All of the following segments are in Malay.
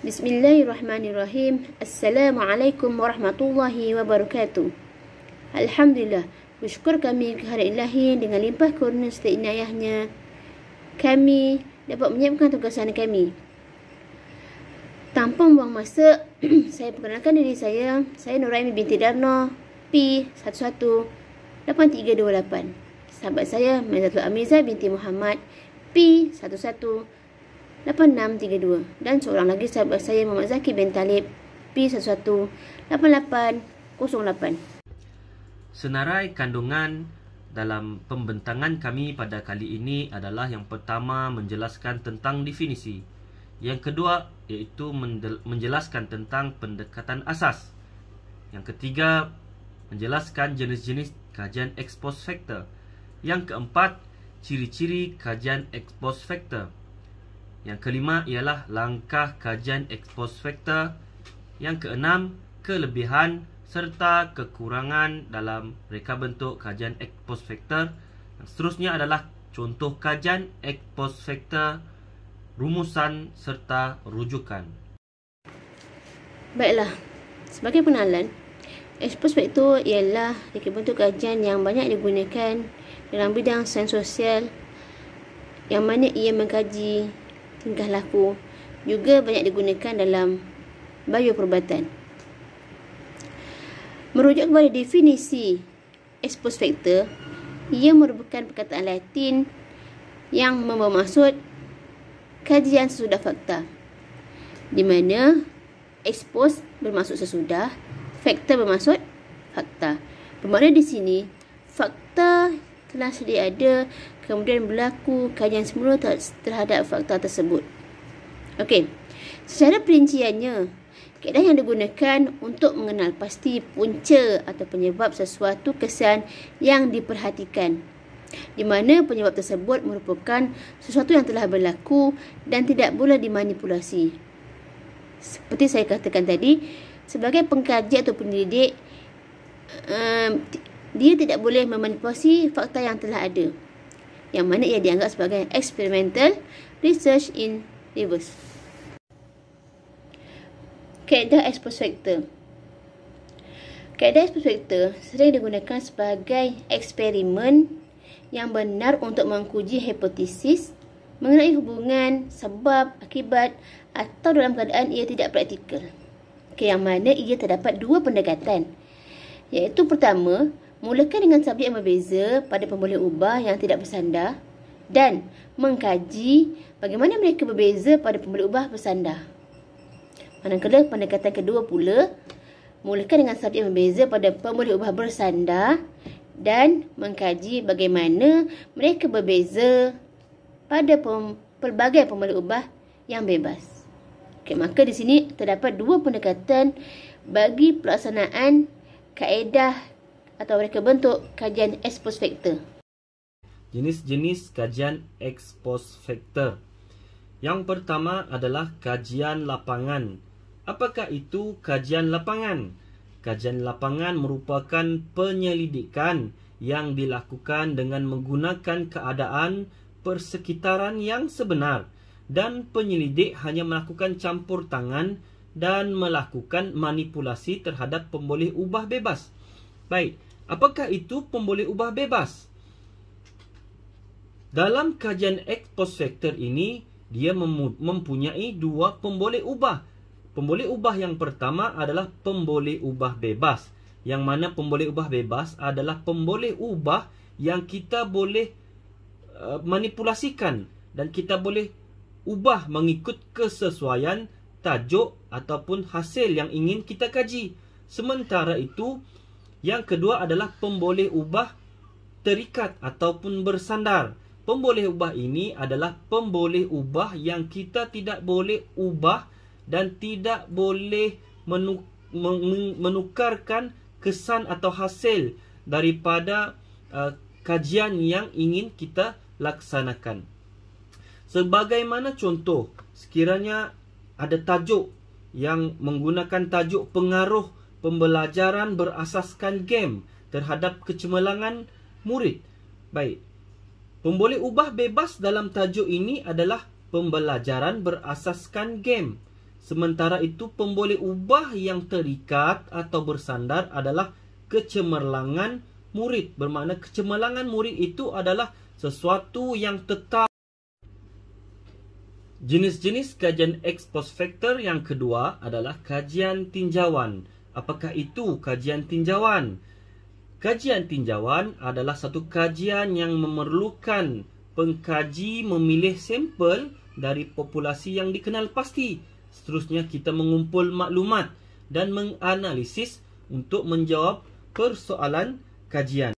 Bismillahirrahmanirrahim. Assalamualaikum warahmatullahi wabarakatuh. Alhamdulillah, bersyukur kami kepada Ilahi dengan limpah kurnia serta inayahnya kami dapat menyiapkan tugasan kami. Tanpa buang masa, saya perkenalkan diri saya. Saya Nuraimi binti Darno, P118328. Sahabat saya Maizatul Amiza binti Muhammad, P118632. Dan seorang lagi sahabat saya Muhammad Zaki bin Talib, P118808. Senarai kandungan dalam pembentangan kami pada kali ini adalah yang pertama menjelaskan tentang definisi. Yang kedua iaitu menjelaskan tentang pendekatan asas. Yang ketiga menjelaskan jenis-jenis kajian ex post factor. Yang keempat ciri-ciri kajian ex post factor. Yang kelima ialah langkah kajian ex post factor. Yang keenam kelebihan serta kekurangan dalam reka bentuk kajian ex post factor. Yang seterusnya adalah contoh kajian ex post factor, rumusan serta rujukan. Baiklah, sebagai pengenalan, ex post factor ialah reka bentuk kajian yang banyak digunakan dalam bidang sains sosial, yang mana ia mengkaji tingkah laku, juga banyak digunakan dalam bioperubatan. Merujuk kepada definisi ex post factor, ia merupakan perkataan Latin yang membawa maksud kajian sesudah fakta, di mana ex post bermaksud sesudah, faktor bermaksud fakta. Bermakna di sini fakta telah sedia ada, kemudian berlaku kajian semula terhadap fakta tersebut. Okey, secara perinciannya, kaedah yang digunakan untuk mengenal pasti punca atau penyebab sesuatu kesan yang diperhatikan, di mana penyebab tersebut merupakan sesuatu yang telah berlaku dan tidak boleh dimanipulasi. Seperti saya katakan tadi, sebagai pengkaji atau penyelidik, dia tidak boleh memanipulasi fakta yang telah ada, yang mana ia dianggap sebagai experimental research in reverse. Kaedah ex post factor. Kaedah ex post factor sering digunakan sebagai eksperimen yang benar untuk menguji hipotesis mengenai hubungan sebab akibat atau dalam keadaan ia tidak praktikal. Yang mana ia terdapat dua pendekatan, iaitu pertama, mulakan dengan subjek yang berbeza pada pemboleh ubah yang tidak bersandar, dan mengkaji bagaimana mereka berbeza pada pemboleh ubah bersandar. Manakala pendekatan kedua pula, mulakan dengan subjek yang berbeza pada pemboleh ubah bersandar dan mengkaji bagaimana mereka berbeza pada pelbagai pemboleh ubah yang bebas. Okey, maka di sini terdapat dua pendekatan bagi pelaksanaan kaedah atau reka bentuk kajian ex post factor. Jenis-jenis kajian ex post factor. Yang pertama adalah kajian lapangan. Apakah itu kajian lapangan? Kajian lapangan merupakan penyelidikan yang dilakukan dengan menggunakan keadaan persekitaran yang sebenar, dan penyelidik hanya melakukan campur tangan dan melakukan manipulasi terhadap pemboleh ubah bebas. Baik, apakah itu pemboleh ubah bebas? Dalam kajian ex post factor ini, dia mempunyai dua pemboleh ubah. Pemboleh ubah yang pertama adalah pemboleh ubah bebas, yang mana pemboleh ubah bebas adalah pemboleh ubah yang kita boleh manipulasikan dan kita boleh ubah mengikut kesesuaian tajuk ataupun hasil yang ingin kita kaji. Sementara itu, yang kedua adalah pemboleh ubah terikat ataupun bersandar. Pemboleh ubah ini adalah pemboleh ubah yang kita tidak boleh ubah dan tidak boleh menukarkan kesan atau hasil daripada kajian yang ingin kita laksanakan. Sebagaimana contoh, sekiranya ada tajuk yang menggunakan tajuk pengaruh pembelajaran berasaskan game terhadap kecemerlangan murid. Baik, pemboleh ubah bebas dalam tajuk ini adalah pembelajaran berasaskan game. Sementara itu, pemboleh ubah yang terikat atau bersandar adalah kecemerlangan murid. Bermakna kecemerlangan murid itu adalah sesuatu yang tetap. Jenis-jenis kajian ex post facto yang kedua adalah kajian tinjauan. Apakah itu kajian tinjauan? Kajian tinjauan adalah satu kajian yang memerlukan pengkaji memilih sampel dari populasi yang dikenal pasti. Seterusnya kita mengumpul maklumat dan menganalisis untuk menjawab persoalan kajian.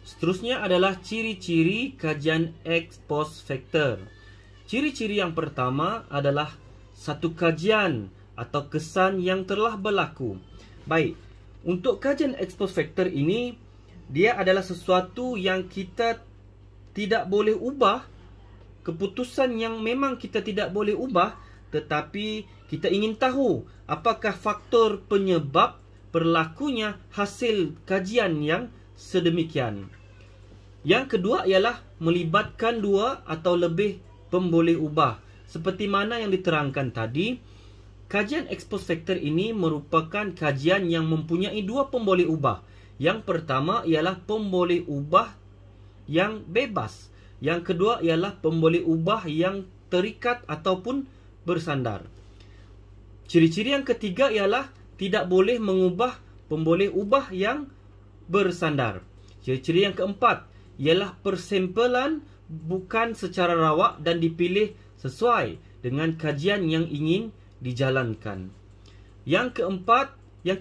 Seterusnya adalah ciri-ciri kajian ex post facto. Ciri-ciri yang pertama adalah satu kajian atau kesan yang telah berlaku. Baik, untuk kajian ex post facto ini, dia adalah sesuatu yang kita tidak boleh ubah. Keputusan yang memang kita tidak boleh ubah, tetapi kita ingin tahu apakah faktor penyebab berlakunya hasil kajian yang sedemikian. Yang kedua ialah melibatkan dua atau lebih pemboleh ubah. Seperti mana yang diterangkan tadi, kajian ex post facto ini merupakan kajian yang mempunyai dua pemboleh ubah. Yang pertama ialah pemboleh ubah yang bebas. Yang kedua ialah pemboleh ubah yang terikat ataupun bersandar. Ciri-ciri yang ketiga ialah tidak boleh mengubah pemboleh ubah yang bersandar. Ciri-ciri yang keempat ialah persempelan bukan secara rawak dan dipilih sesuai dengan kajian yang ingin dijalankan. Yang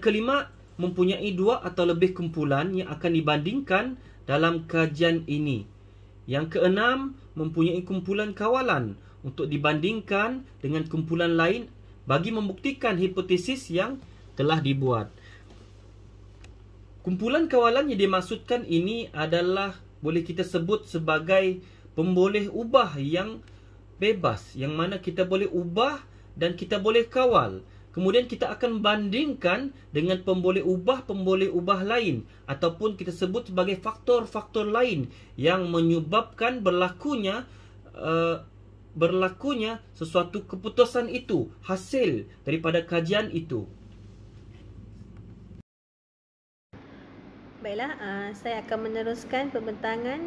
kelima, mempunyai dua atau lebih kumpulan yang akan dibandingkan dalam kajian ini. Yang keenam, mempunyai kumpulan kawalan untuk dibandingkan dengan kumpulan lain bagi membuktikan hipotesis yang telah dibuat. Kumpulan kawalan yang dimaksudkan ini adalah boleh kita sebut sebagai pemboleh ubah yang bebas, yang mana kita boleh ubah dan kita boleh kawal. Kemudian kita akan bandingkan dengan pemboleh ubah lain, ataupun kita sebut sebagai faktor-faktor lain yang menyebabkan berlakunya sesuatu keputusan itu, hasil daripada kajian itu. Baiklah, saya akan meneruskan pembentangan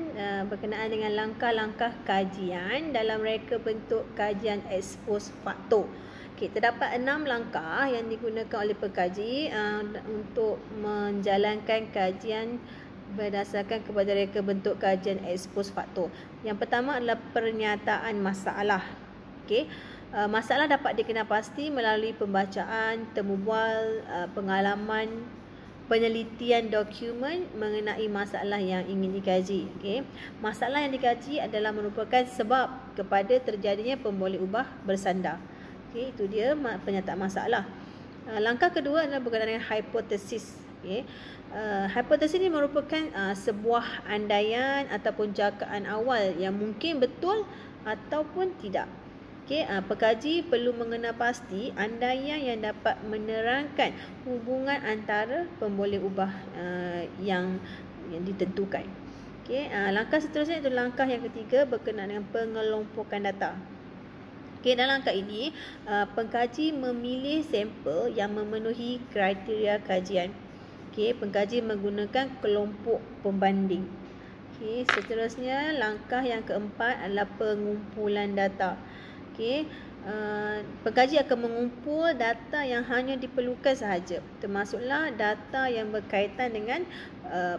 berkenaan dengan langkah-langkah kajian dalam reka bentuk kajian ex post facto. Okay, terdapat 6 langkah yang digunakan oleh pengkaji untuk menjalankan kajian berdasarkan kepada reka bentuk kajian ex post facto. Yang pertama adalah pernyataan masalah. Okay. Masalah dapat dikenal pasti melalui pembacaan, temu bual, pengalaman, penelitian dokumen mengenai masalah yang ingin dikaji. Okay. Masalah yang dikaji adalah merupakan sebab kepada terjadinya pemboleh ubah bersandar. Okay, itu dia pernyataan masalah. Langkah kedua adalah berkaitan dengan hipotesis. Okay. Hipotesis ini merupakan sebuah andaian ataupun jakaan awal yang mungkin betul ataupun tidak. Okay, pengkaji perlu mengenal pasti andaian yang dapat menerangkan hubungan antara pemboleh ubah yang ditentukan. Okay, langkah seterusnya itu langkah yang ketiga berkenaan dengan pengelompokan data. Okay, dalam langkah ini, pengkaji memilih sampel yang memenuhi kriteria kajian. Okay, pengkaji menggunakan kelompok pembanding. Okay, seterusnya langkah yang keempat adalah pengumpulan data. Okay, pengkaji akan mengumpul data yang hanya diperlukan sahaja, termasuklah data yang berkaitan dengan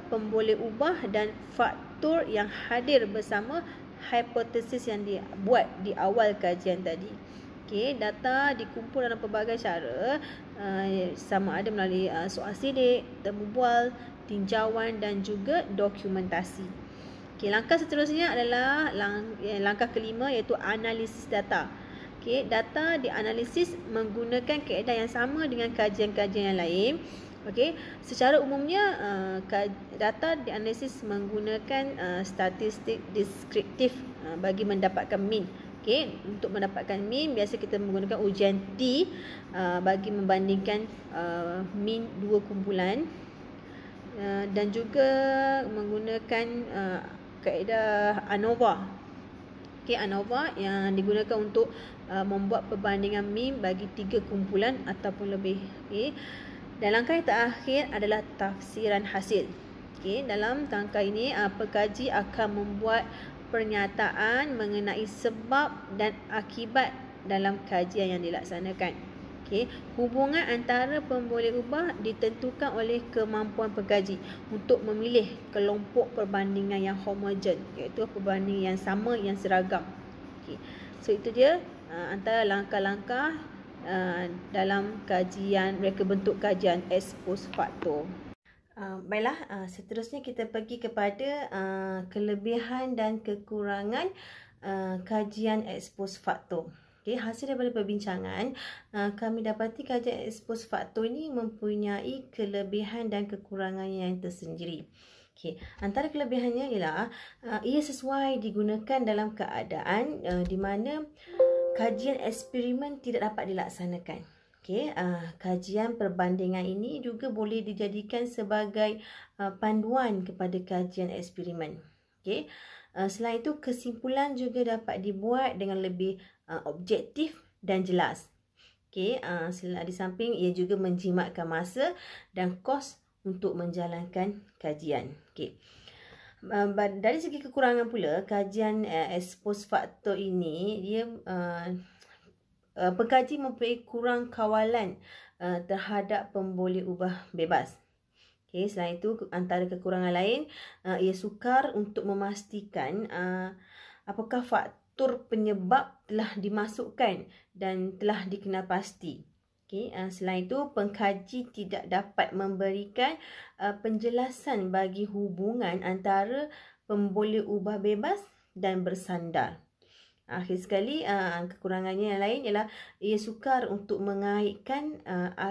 pemboleh ubah dan faktor yang hadir bersama hipotesis yang dibuat di awal kajian tadi. Okay, data dikumpul dalam pelbagai cara, sama ada melalui soal sidik, temu bual, tinjauan dan juga dokumentasi. Okay, langkah seterusnya adalah langkah kelima, iaitu analisis data. Okay, data dianalisis menggunakan kaedah yang sama dengan kajian-kajian yang lain. Okay, secara umumnya data dianalisis menggunakan statistik deskriptif bagi mendapatkan mean. Okay, untuk mendapatkan mean biasa kita menggunakan ujian T bagi membandingkan mean dua kumpulan, dan juga menggunakan kaedah ANOVA. Okey, ANOVA yang digunakan untuk membuat perbandingan mean bagi 3 kumpulan ataupun lebih. Okey. Dan langkah yang terakhir adalah tafsiran hasil. Okey, dalam langkah ini pengkaji akan membuat pernyataan mengenai sebab dan akibat dalam kajian yang dilaksanakan. Okey, hubungan antara pemboleh ubah ditentukan oleh kemampuan pengkaji untuk memilih kelompok perbandingan yang homogen, iaitu perbandingan yang sama, yang seragam. Okey. So itu dia antara langkah-langkah dalam kajian, reka bentuk kajian ex post facto. Baiklah, seterusnya kita pergi kepada kelebihan dan kekurangan kajian ex post facto. Okay, hasil daripada perbincangan, kami dapati kajian ex post facto ini mempunyai kelebihan dan kekurangan yang tersendiri. Okay, antara kelebihannya ialah ia sesuai digunakan dalam keadaan di mana kajian eksperimen tidak dapat dilaksanakan. Okay, kajian perbandingan ini juga boleh dijadikan sebagai panduan kepada kajian eksperimen. Okay. Selain itu, kesimpulan juga dapat dibuat dengan lebih objektif dan jelas. Okay, di samping ia juga menjimatkan masa dan kos untuk menjalankan kajian. Okay. Dari segi kekurangan pula, kajian ex post facto ini, dia pengkaji mempunyai kurang kawalan terhadap pemboleh ubah bebas. Okay, selain itu, antara kekurangan lain, ia sukar untuk memastikan apakah faktor penyebab telah dimasukkan dan telah dikenal pasti. Okay, selain itu, pengkaji tidak dapat memberikan penjelasan bagi hubungan antara pemboleh ubah bebas dan bersandar. Akhir sekali, kekurangannya yang lain ialah ia sukar untuk mengaitkan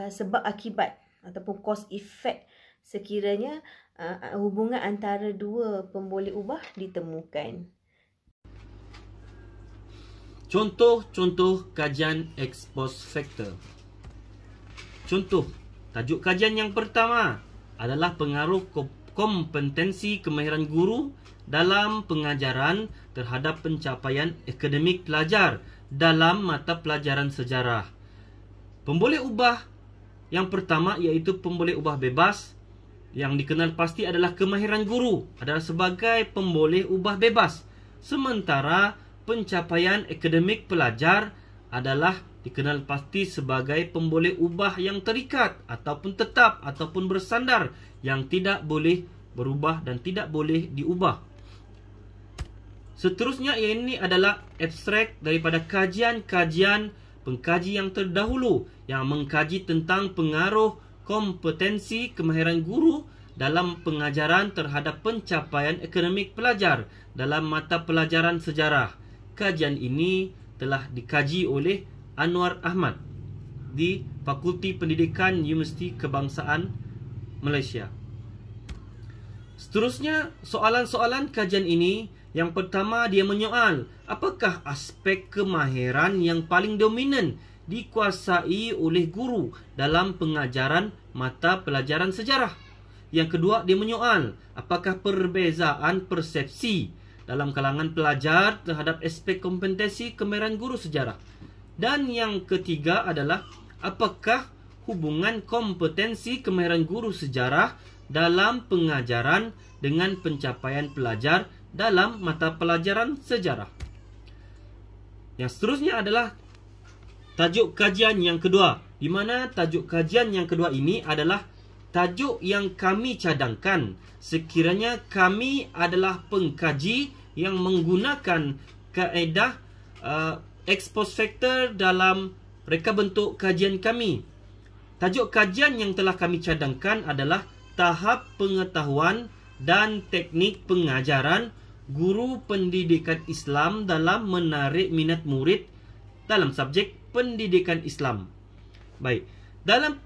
sebab akibat ataupun cause effect sekiranya hubungan antara dua pemboleh ubah ditemukan. Contoh-contoh kajian ex post facto. Contoh, tajuk kajian yang pertama adalah pengaruh kompetensi kemahiran guru dalam pengajaran terhadap pencapaian akademik pelajar dalam mata pelajaran sejarah. Pemboleh ubah yang pertama iaitu pemboleh ubah bebas. Yang dikenal pasti adalah kemahiran guru adalah sebagai pemboleh ubah bebas. Sementara pencapaian akademik pelajar adalah dikenal pasti sebagai pemboleh ubah yang terikat ataupun tetap ataupun bersandar yang tidak boleh berubah dan tidak boleh diubah. Seterusnya ini adalah abstrak daripada kajian-kajian pengkaji yang terdahulu yang mengkaji tentang pengaruh kompetensi kemahiran guru dalam pengajaran terhadap pencapaian akademik pelajar dalam mata pelajaran sejarah. Kajian ini telah dikaji oleh Anwar Ahmad di Fakulti Pendidikan Universiti Kebangsaan Malaysia. Seterusnya, soalan-soalan kajian ini, yang pertama dia menyoal apakah aspek kemahiran yang paling dominan dikuasai oleh guru dalam pengajaran mata pelajaran sejarah. Yang kedua, dia menyoal apakah perbezaan persepsi dalam kalangan pelajar terhadap aspek kompetensi kemahiran guru sejarah. Dan yang ketiga adalah apakah hubungan kompetensi kemahiran guru sejarah dalam pengajaran dengan pencapaian pelajar dalam mata pelajaran sejarah. Yang seterusnya adalah tajuk kajian yang kedua, di mana tajuk kajian yang kedua ini adalah tajuk yang kami cadangkan sekiranya kami adalah pengkaji yang menggunakan kaedah ex post facto dalam reka bentuk kajian kami. Tajuk kajian yang telah kami cadangkan adalah tahap pengetahuan dan teknik pengajaran guru pendidikan Islam dalam menarik minat murid dalam subjek pendidikan Islam. Baik, dalam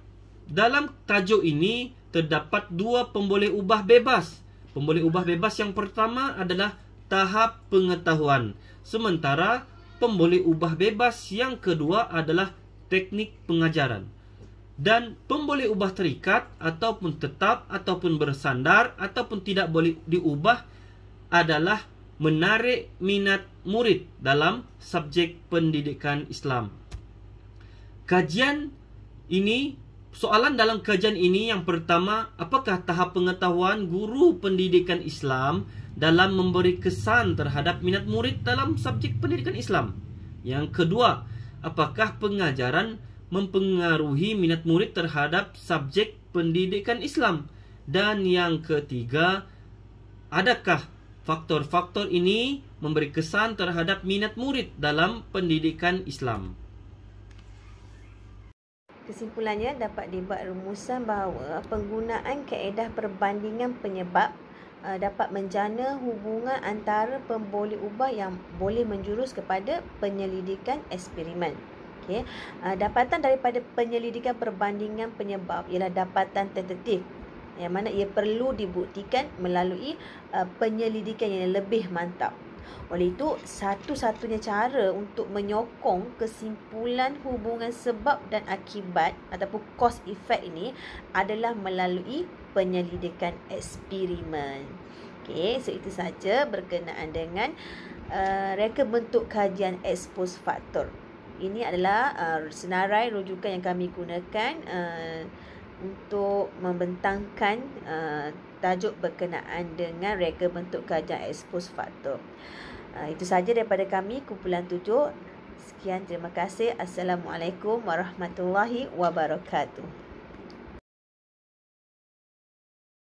tajuk ini terdapat dua pemboleh ubah bebas. Pemboleh ubah bebas yang pertama adalah tahap pengetahuan, sementara pemboleh ubah bebas yang kedua adalah teknik pengajaran. Dan pemboleh ubah terikat ataupun tetap ataupun bersandar ataupun tidak boleh diubah adalah menarik minat murid dalam subjek pendidikan Islam. Soalan dalam kajian ini yang pertama, apakah tahap pengetahuan guru pendidikan Islam dalam memberi kesan terhadap minat murid dalam subjek pendidikan Islam? Yang kedua, apakah pengajaran mempengaruhi minat murid terhadap subjek pendidikan Islam? Dan yang ketiga, adakah faktor-faktor ini memberi kesan terhadap minat murid dalam pendidikan Islam? Kesimpulannya, dapat dibuat rumusan bahawa penggunaan kaedah perbandingan penyebab dapat menjana hubungan antara pemboleh ubah yang boleh menjurus kepada penyelidikan eksperimen. Dapatan daripada penyelidikan perbandingan penyebab ialah dapatan tentatif, yang mana ia perlu dibuktikan melalui penyelidikan yang lebih mantap. Oleh itu, satu-satunya cara untuk menyokong kesimpulan hubungan sebab dan akibat ataupun cause effect ini adalah melalui penyelidikan eksperimen. So itu saja berkenaan dengan reka bentuk kajian expose faktor. Ini adalah senarai rujukan yang kami gunakan untuk membentangkan tajuk berkenaan dengan reka bentuk kajian expose faktor. Itu saja daripada kami, kumpulan 7. Sekian, terima kasih. Assalamualaikum warahmatullahi wabarakatuh.